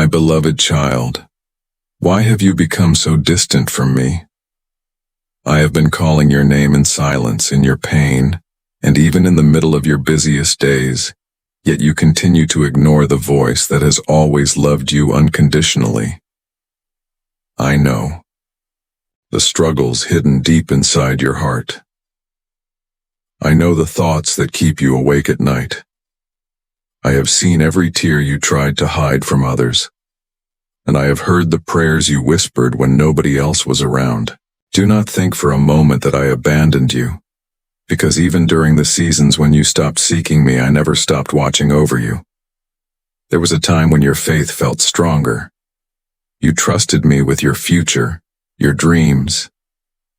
My beloved child, why have you become so distant from me? I have been calling your name in silence, in your pain, and even in the middle of your busiest days, yet you continue to ignore the voice that has always loved you unconditionally. I know. The struggles hidden deep inside your heart. I know the thoughts that keep you awake at night. I have seen every tear you tried to hide from others, and I have heard the prayers you whispered when nobody else was around. Do not think for a moment that I abandoned you, because even during the seasons when you stopped seeking me, I never stopped watching over you. There was a time when your faith felt stronger. You trusted me with your future, your dreams,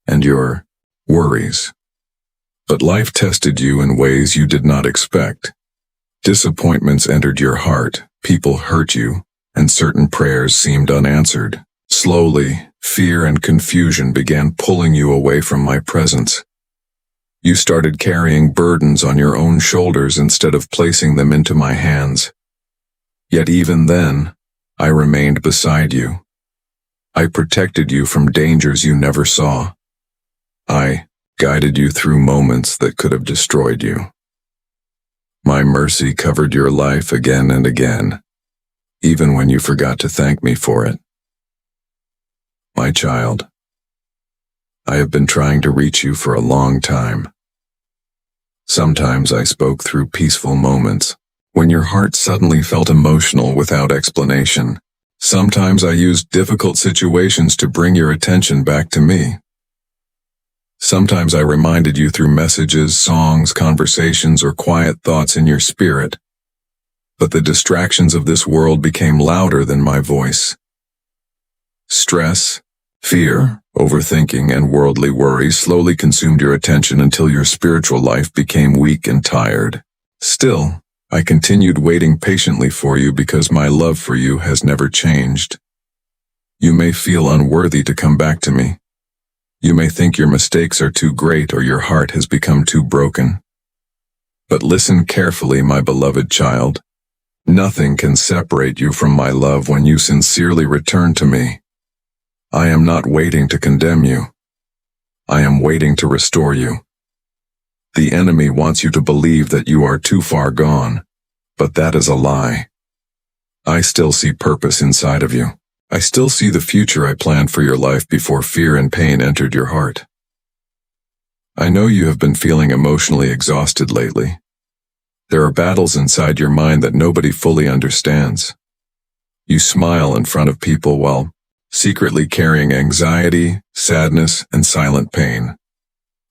and your worries. But life tested you in ways you did not expect. Disappointments entered your heart, people hurt you, and certain prayers seemed unanswered. Slowly, fear and confusion began pulling you away from my presence. You started carrying burdens on your own shoulders instead of placing them into my hands. Yet even then, I remained beside you. I protected you from dangers you never saw. I guided you through moments that could have destroyed you. My mercy covered your life again and again, even when you forgot to thank me for it. My child, I have been trying to reach you for a long time. Sometimes I spoke through peaceful moments, when your heart suddenly felt emotional without explanation. Sometimes I used difficult situations to bring your attention back to me. Sometimes I reminded you through messages, songs, conversations, or quiet thoughts in your spirit. But the distractions of this world became louder than my voice. Stress, fear, overthinking, and worldly worries slowly consumed your attention until your spiritual life became weak and tired. Still, I continued waiting patiently for you because my love for you has never changed. You may feel unworthy to come back to me. You may think your mistakes are too great or your heart has become too broken. But listen carefully, my beloved child. Nothing can separate you from my love when you sincerely return to me. I am not waiting to condemn you. I am waiting to restore you. The enemy wants you to believe that you are too far gone, but that is a lie. I still see purpose inside of you. I still see the future I planned for your life before fear and pain entered your heart. I know you have been feeling emotionally exhausted lately. There are battles inside your mind that nobody fully understands. You smile in front of people while secretly carrying anxiety, sadness, and silent pain.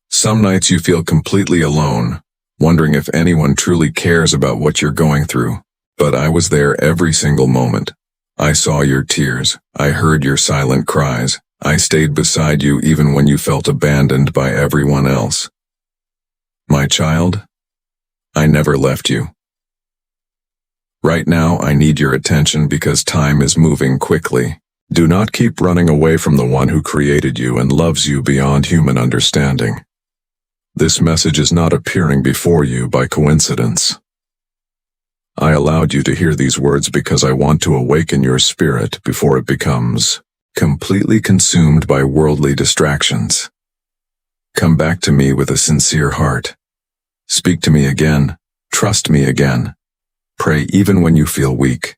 Some nights you feel completely alone, wondering if anyone truly cares about what you're going through. But I was there every single moment. I saw your tears. I heard your silent cries. I stayed beside you even when you felt abandoned by everyone else. My child, I never left you. Right now, I need your attention because time is moving quickly. Do not keep running away from the one who created you and loves you beyond human understanding. This message is not appearing before you by coincidence. I allowed you to hear these words because I want to awaken your spirit before it becomes completely consumed by worldly distractions. Come back to me with a sincere heart. Speak to me again. Trust me again. Pray even when you feel weak.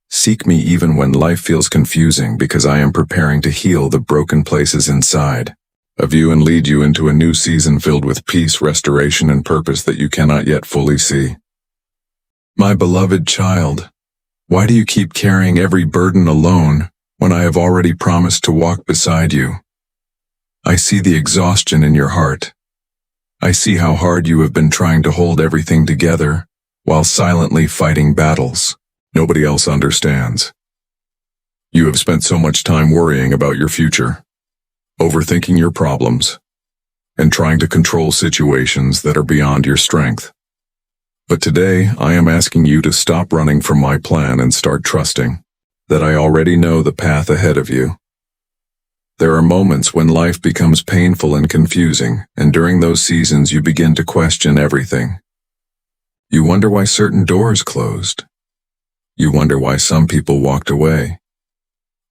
Seek me even when life feels confusing because I am preparing to heal the broken places inside of you and lead you into a new season filled with peace, restoration, and purpose that you cannot yet fully see. My beloved child, why do you keep carrying every burden alone when I have already promised to walk beside you? I see the exhaustion in your heart. I see how hard you have been trying to hold everything together while silently fighting battles nobody else understands. You have spent so much time worrying about your future, overthinking your problems, and trying to control situations that are beyond your strength. But today, I am asking you to stop running from my plan and start trusting that I already know the path ahead of you. There are moments when life becomes painful and confusing, and during those seasons you begin to question everything. You wonder why certain doors closed. You wonder why some people walked away.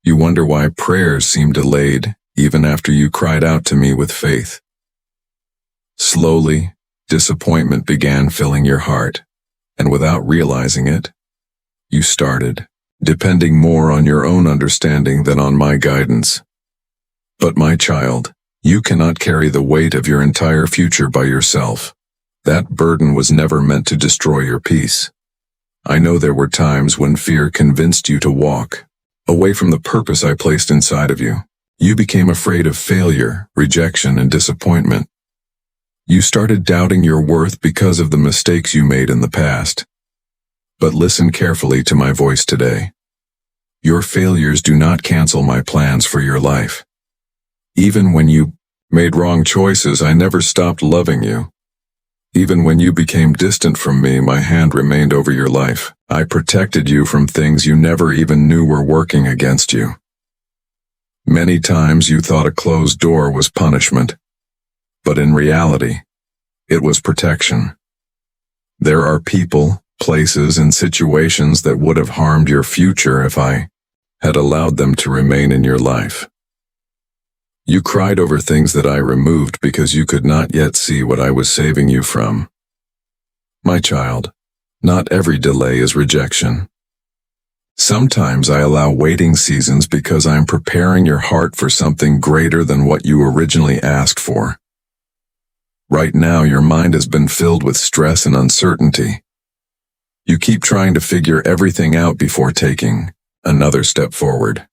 You wonder why prayers seemed delayed even after you cried out to me with faith. Slowly, disappointment began filling your heart, and without realizing it, you started depending more on your own understanding than on my guidance. But my child, you cannot carry the weight of your entire future by yourself. That burden was never meant to destroy your peace. I know there were times when fear convinced you to walk away from the purpose I placed inside of you. You became afraid of failure, rejection, and disappointment. You started doubting your worth because of the mistakes you made in the past. But listen carefully to my voice today. Your failures do not cancel my plans for your life. Even when you made wrong choices, I never stopped loving you. Even when you became distant from me, my hand remained over your life. I protected you from things you never even knew were working against you. Many times you thought a closed door was punishment, but in reality, it was protection. There are people, places, and situations that would have harmed your future if I had allowed them to remain in your life. You cried over things that I removed because you could not yet see what I was saving you from. My child, not every delay is rejection. Sometimes I allow waiting seasons because I am preparing your heart for something greater than what you originally asked for. Right now, your mind has been filled with stress and uncertainty. You keep trying to figure everything out before taking another step forward.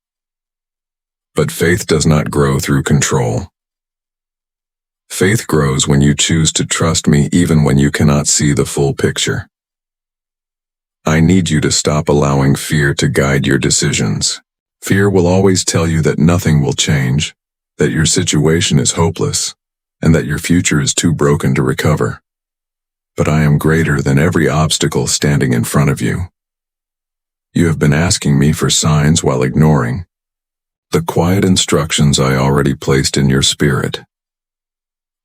But faith does not grow through control. Faith grows when you choose to trust me even when you cannot see the full picture. I need you to stop allowing fear to guide your decisions. Fear will always tell you that nothing will change, that your situation is hopeless, and that your future is too broken to recover. But I am greater than every obstacle standing in front of you. You have been asking me for signs while ignoring the quiet instructions I already placed in your spirit.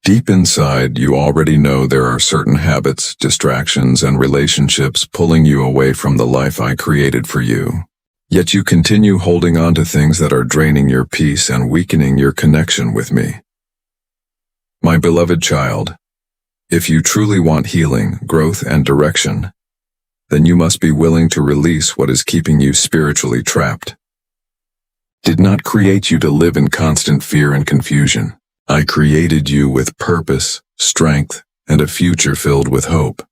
Deep inside, you already know there are certain habits, distractions, and relationships pulling you away from the life I created for you. Yet you continue holding on to things that are draining your peace and weakening your connection with me. My beloved child, if you truly want healing, growth, and direction, then you must be willing to release what is keeping you spiritually trapped. Did not create you to live in constant fear and confusion. I created you with purpose, strength, and a future filled with hope.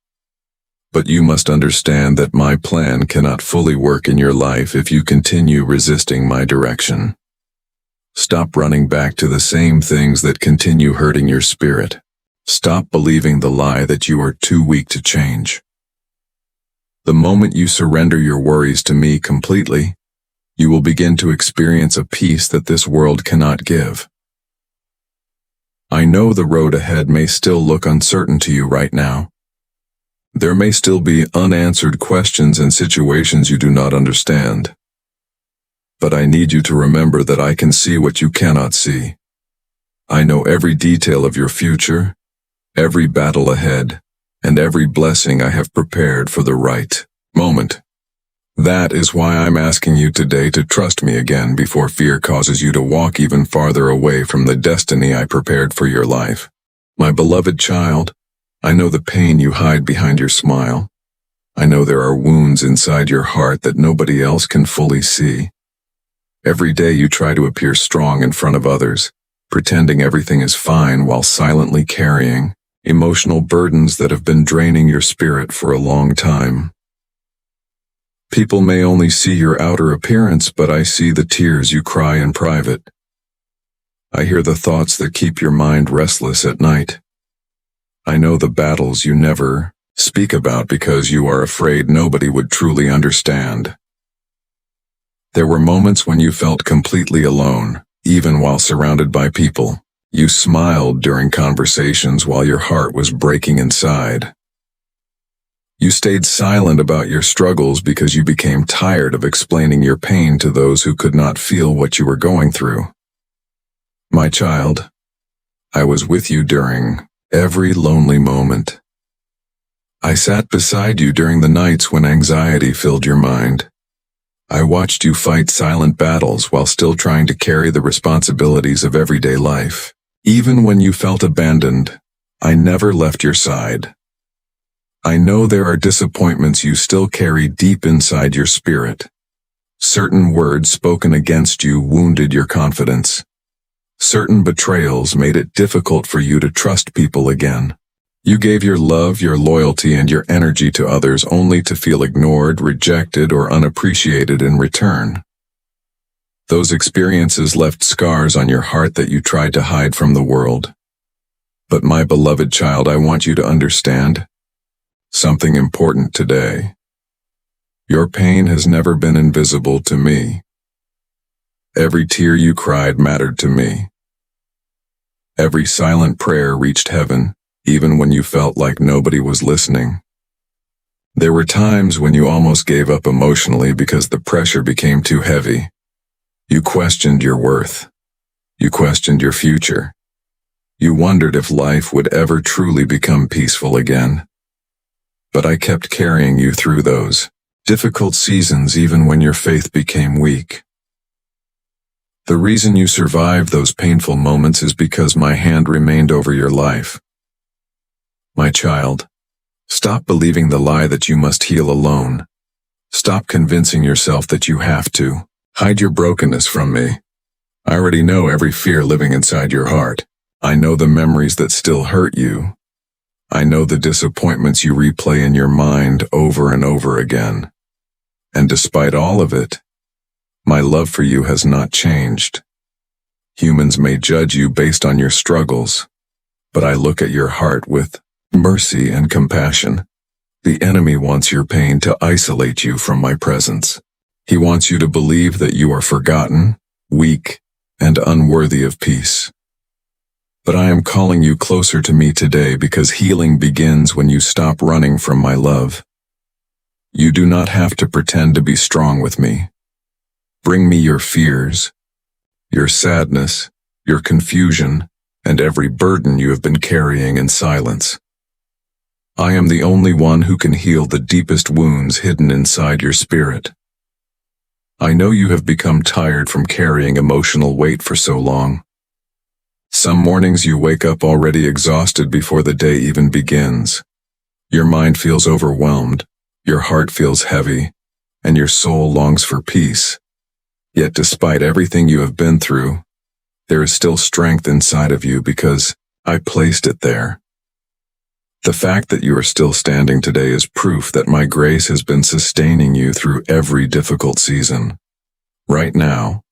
But you must understand that my plan cannot fully work in your life if you continue resisting my direction. Stop running back to the same things that continue hurting your spirit. Stop believing the lie that you are too weak to change. The moment you surrender your worries to me completely, you will begin to experience a peace that this world cannot give. I know the road ahead may still look uncertain to you right now. There may still be unanswered questions and situations you do not understand. But I need you to remember that I can see what you cannot see. I know every detail of your future, every battle ahead, and every blessing I have prepared for the right moment. That is why I'm asking you today to trust me again before fear causes you to walk even farther away from the destiny I prepared for your life. My beloved child, I know the pain you hide behind your smile. I know there are wounds inside your heart that nobody else can fully see. Every day you try to appear strong in front of others, pretending everything is fine while silently carrying emotional burdens that have been draining your spirit for a long time. People may only see your outer appearance, but I see the tears you cry in private. I hear the thoughts that keep your mind restless at night. I know the battles you never speak about because you are afraid nobody would truly understand. There were moments when you felt completely alone, even while surrounded by people. You smiled during conversations while your heart was breaking inside. You stayed silent about your struggles because you became tired of explaining your pain to those who could not feel what you were going through. My child, I was with you during every lonely moment. I sat beside you during the nights when anxiety filled your mind. I watched you fight silent battles while still trying to carry the responsibilities of everyday life. Even when you felt abandoned, I never left your side. I know there are disappointments you still carry deep inside your spirit. Certain words spoken against you wounded your confidence. Certain betrayals made it difficult for you to trust people again. You gave your love, your loyalty, and your energy to others only to feel ignored, rejected, or unappreciated in return. Those experiences left scars on your heart that you tried to hide from the world. But my beloved child, I want you to understand something important today. Your pain has never been invisible to me. Every tear you cried mattered to me. Every silent prayer reached heaven, even when you felt like nobody was listening. There were times when you almost gave up emotionally because the pressure became too heavy. You questioned your worth. You questioned your future. You wondered if life would ever truly become peaceful again. But I kept carrying you through those difficult seasons even when your faith became weak. The reason you survived those painful moments is because my hand remained over your life. My child, stop believing the lie that you must heal alone. Stop convincing yourself that you have to. Hide your brokenness from me. I already know every fear living inside your heart. I know the memories that still hurt you. I know the disappointments you replay in your mind over and over again. And despite all of it, my love for you has not changed. Humans may judge you based on your struggles, but I look at your heart with mercy and compassion. The enemy wants your pain to isolate you from my presence. He wants you to believe that you are forgotten, weak, and unworthy of peace. But I am calling you closer to me today because healing begins when you stop running from my love. You do not have to pretend to be strong with me. Bring me your fears, your sadness, your confusion, and every burden you have been carrying in silence. I am the only one who can heal the deepest wounds hidden inside your spirit. I know you have become tired from carrying emotional weight for so long. Some mornings you wake up already exhausted before the day even begins. Your mind feels overwhelmed, your heart feels heavy, and your soul longs for peace. Yet despite everything you have been through, there is still strength inside of you because I placed it there. The fact that you are still standing today is proof that my grace has been sustaining you through every difficult season. Right now,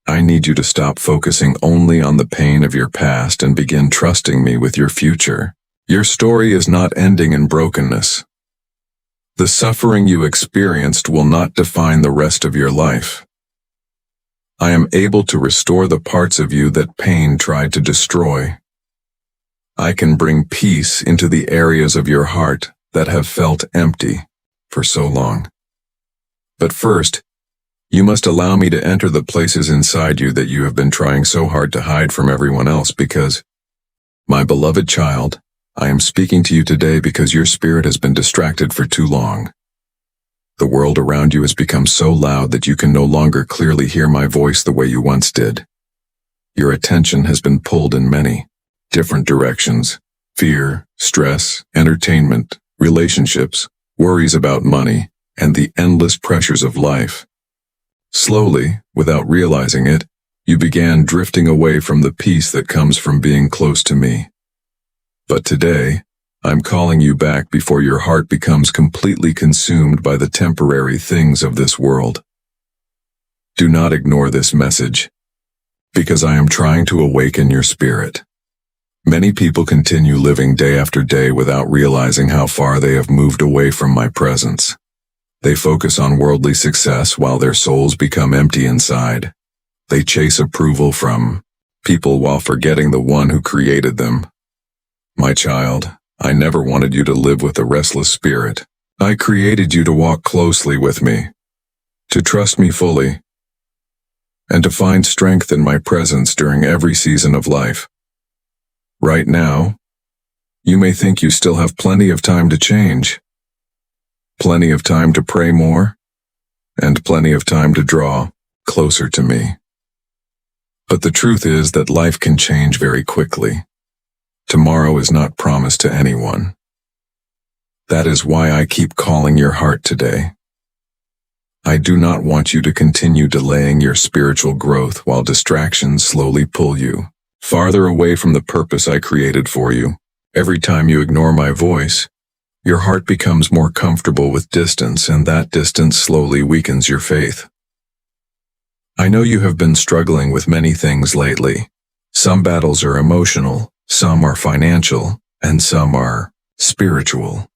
I need you to stop focusing only on the pain of your past and begin trusting me with your future. Your story is not ending in brokenness. The suffering you experienced will not define the rest of your life. I am able to restore the parts of you that pain tried to destroy. I can bring peace into the areas of your heart that have felt empty for so long. But first, you must allow me to enter the places inside you that you have been trying so hard to hide from everyone else because, my beloved child, I am speaking to you today because your spirit has been distracted for too long. The world around you has become so loud that you can no longer clearly hear my voice the way you once did. Your attention has been pulled in many different directions: fear, stress, entertainment, relationships, worries about money, and the endless pressures of life. Slowly, without realizing it, you began drifting away from the peace that comes from being close to me. But today, I'm calling you back before your heart becomes completely consumed by the temporary things of this world. Do not ignore this message, because I am trying to awaken your spirit. Many people continue living day after day without realizing how far they have moved away from my presence. They focus on worldly success while their souls become empty inside. They chase approval from people while forgetting the one who created them. My child, I never wanted you to live with a restless spirit. I created you to walk closely with me, to trust me fully, and to find strength in my presence during every season of life. Right now, You may think you still have plenty of time to change, plenty of time to pray more, and plenty of time to draw closer to me. But the truth is that life can change very quickly. Tomorrow is not promised to anyone. That is why I keep calling your heart today. I do not want you to continue delaying your spiritual growth while distractions slowly pull you farther away from the purpose I created for you. Every time you ignore my voice, your heart becomes more comfortable with distance, and that distance slowly weakens your faith. I know you have been struggling with many things lately. Some battles are emotional, some are financial, and some are spiritual.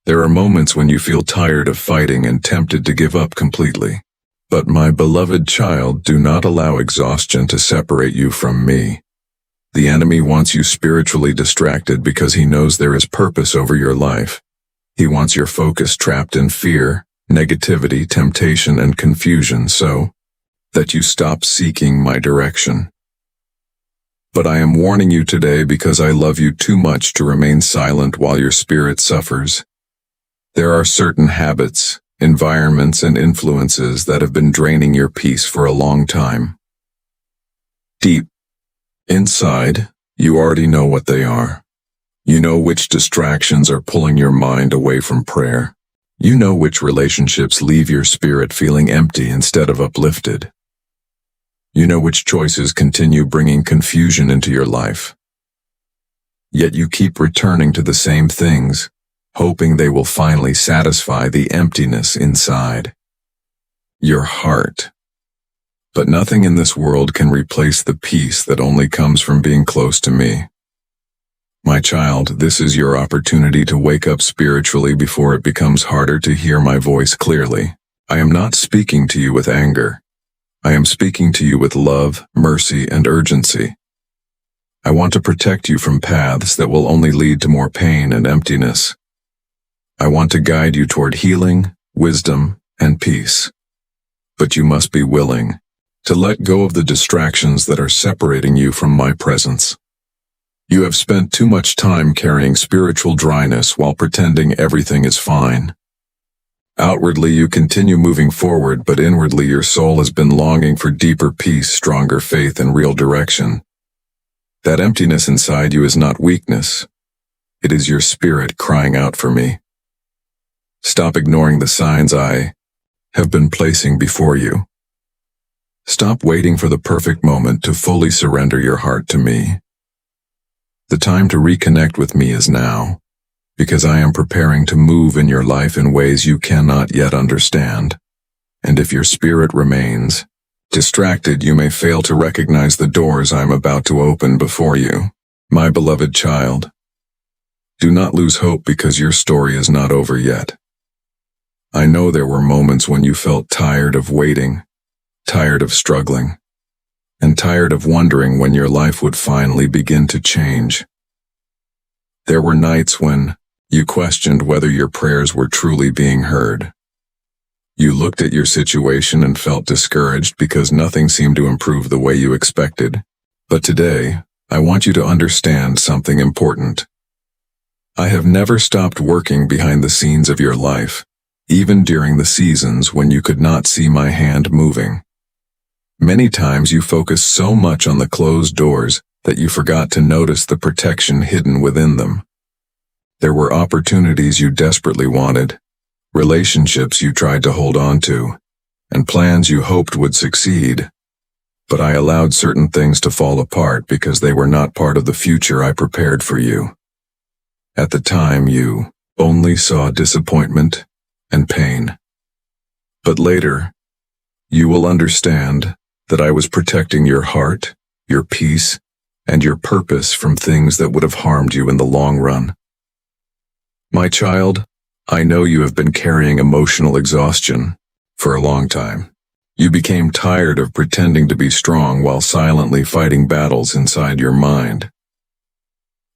There are moments when you feel tired of fighting and tempted to give up completely. But my beloved child, do not allow exhaustion to separate you from me. The enemy wants you spiritually distracted because he knows there is purpose over your life. He wants your focus trapped in fear, negativity, temptation, and confusion so that you stop seeking my direction. But I am warning you today because I love you too much to remain silent while your spirit suffers. There are certain habits, environments, and influences that have been draining your peace for a long time. Deep inside, you already know what they are. You know which distractions are pulling your mind away from prayer. You know which relationships leave your spirit feeling empty instead of uplifted. You know which choices continue bringing confusion into your life. Yet you keep returning to the same things, hoping they will finally satisfy the emptiness inside. Your heart. But nothing in this world can replace the peace that only comes from being close to me. My child, this is your opportunity to wake up spiritually before it becomes harder to hear my voice clearly. I am not speaking to you with anger. I am speaking to you with love, mercy, and urgency. I want to protect you from paths that will only lead to more pain and emptiness. I want to guide you toward healing, wisdom, and peace. But you must be willing to let go of the distractions that are separating you from my presence. You have spent too much time carrying spiritual dryness while pretending everything is fine. Outwardly, you continue moving forward, but inwardly your soul has been longing for deeper peace, stronger faith, and real direction. That emptiness inside you is not weakness. It is your spirit crying out for me. Stop ignoring the signs I have been placing before you. Stop waiting for the perfect moment to fully surrender your heart to me. The time to reconnect with me is now, because I am preparing to move in your life in ways you cannot yet understand. And if your spirit remains distracted, you may fail to recognize the doors I am about to open before you. My beloved child, do not lose hope because your story is not over yet. I know there were moments when you felt tired of waiting, tired of struggling, and tired of wondering when your life would finally begin to change. There were nights when you questioned whether your prayers were truly being heard. You looked at your situation and felt discouraged because nothing seemed to improve the way you expected. But today, I want you to understand something important. I have never stopped working behind the scenes of your life, even during the seasons when you could not see my hand moving. Many times you focused so much on the closed doors that you forgot to notice the protection hidden within them. There were opportunities you desperately wanted, relationships you tried to hold on to, and plans you hoped would succeed. But I allowed certain things to fall apart because they were not part of the future I prepared for you. At the time, you only saw disappointment and pain. But later, you will understand that I was protecting your heart, your peace, and your purpose from things that would have harmed you in the long run. My child, I know you have been carrying emotional exhaustion for a long time. You became tired of pretending to be strong while silently fighting battles inside your mind.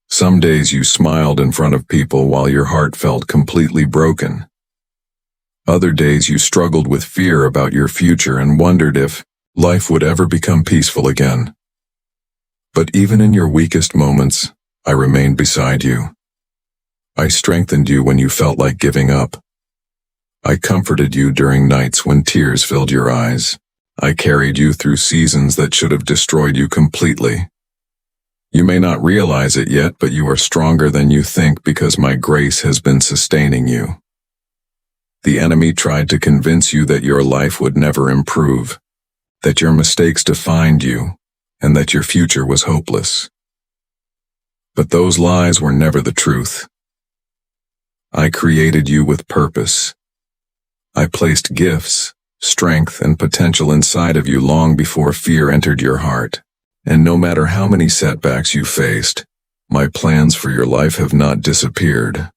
Some days you smiled in front of people while your heart felt completely broken. Other days you struggled with fear about your future and wondered if life would ever become peaceful again. But even in your weakest moments, I remained beside you. I strengthened you when you felt like giving up. I comforted you during nights when tears filled your eyes. I carried you through seasons that should have destroyed you completely. You may not realize it yet, but you are stronger than you think because my grace has been sustaining you. The enemy tried to convince you that your life would never improve, that your mistakes defined you, and that your future was hopeless. But those lies were never the truth. I created you with purpose. I placed gifts, strength, and potential inside of you long before fear entered your heart. And no matter how many setbacks you faced, my plans for your life have not disappeared.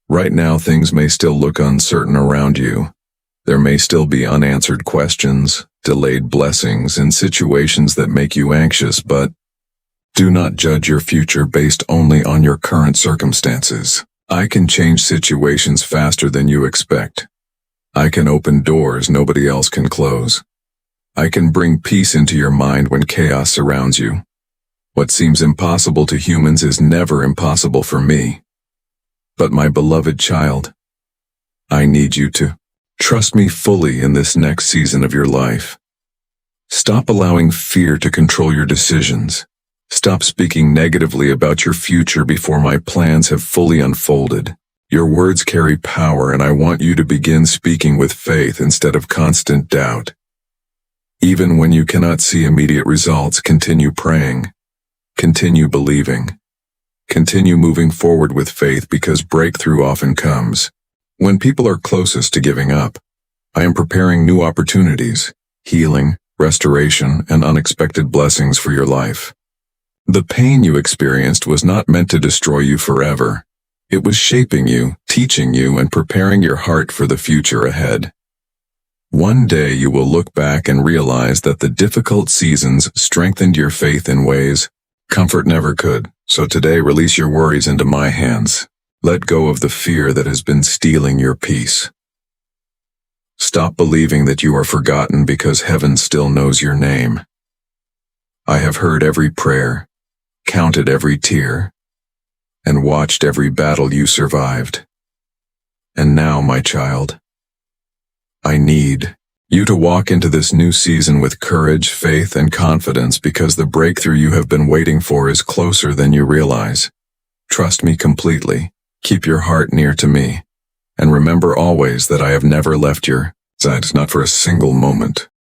Right now, things may still look uncertain around you. There may still be unanswered questions, delayed blessings, and situations that make you anxious, but do not judge your future based only on your current circumstances. I can change situations faster than you expect. I can open doors nobody else can close. I can bring peace into your mind when chaos surrounds you. What seems impossible to humans is never impossible for me. But my beloved child, I need you to trust me fully in this next season of your life. Stop allowing fear to control your decisions. Stop speaking negatively about your future before my plans have fully unfolded. Your words carry power, and I want you to begin speaking with faith instead of constant doubt. Even when you cannot see immediate results, continue praying. Continue believing. Continue moving forward with faith because breakthrough often comes when people are closest to giving up. I am preparing new opportunities, healing, restoration, and unexpected blessings for your life. The pain you experienced was not meant to destroy you forever. It was shaping you, teaching you, and preparing your heart for the future ahead. One day you will look back and realize that the difficult seasons strengthened your faith in ways comfort never could. So today, release your worries into my hands. Let go of the fear that has been stealing your peace. Stop believing that you are forgotten because heaven still knows your name. I have heard every prayer, counted every tear, and watched every battle you survived. And now, my child, I need you to walk into this new season with courage, faith, and confidence because the breakthrough you have been waiting for is closer than you realize. Trust me completely, keep your heart near to me, and remember always that I have never left your side, not for a single moment.